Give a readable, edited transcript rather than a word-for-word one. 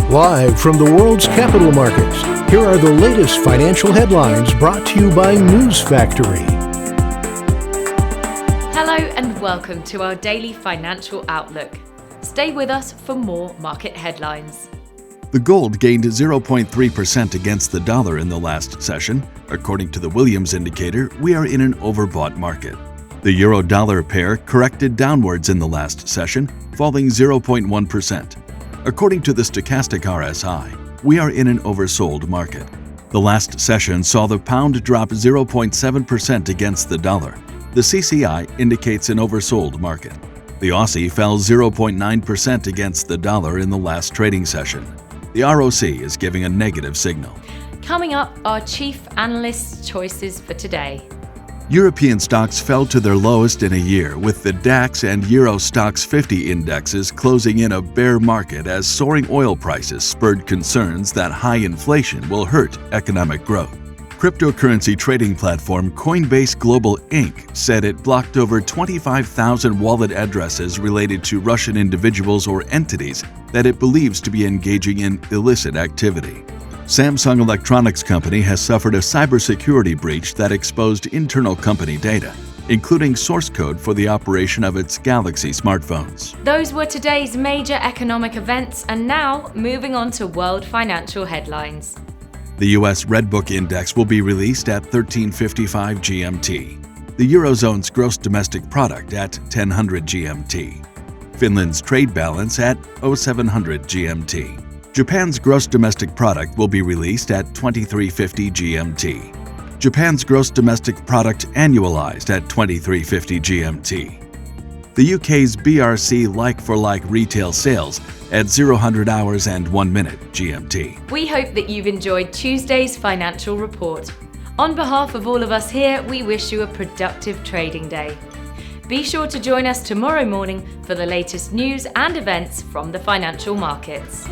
Live from the world's capital markets, here are the latest financial headlines brought to you by News Factory. Hello and welcome to our daily financial outlook. Stay with us for more market headlines. The gold gained 0.3% against the dollar in the last session. According to the Williams indicator, we are in an overbought market. The euro-dollar pair corrected downwards in the last session, falling 0.1%. According to the stochastic RSI, we are in an oversold market. The last session saw the pound drop 0.7% against the dollar. The CCI indicates an oversold market. The Aussie fell 0.9% against the dollar in the last trading session. The ROC is giving a negative signal. Coming up, our chief analyst's choices for today. European stocks fell to their lowest in a year, with the DAX and Euro Stoxx 50 indexes closing in a bear market as soaring oil prices spurred concerns that high inflation will hurt economic growth. Cryptocurrency trading platform Coinbase Global Inc. said it blocked over 25,000 wallet addresses related to Russian individuals or entities that it believes to be engaging in illicit activity. Samsung Electronics Company has suffered a cybersecurity breach that exposed internal company data, including source code for the operation of its Galaxy smartphones. Those were today's major economic events, and now moving on to world financial headlines. The U.S. Redbook Index will be released at 13:55 GMT. The Eurozone's gross domestic product at 1000 GMT. Finland's trade balance at 0700 GMT. Japan's gross domestic product will be released at 2350 GMT. Japan's gross domestic product annualized at 2350 GMT. The UK's BRC like-for-like retail sales at 00 hours and 1 minute GMT. We hope that you've enjoyed Tuesday's financial report. On behalf of all of us here, we wish you a productive trading day. Be sure to join us tomorrow morning for the latest news and events from the financial markets.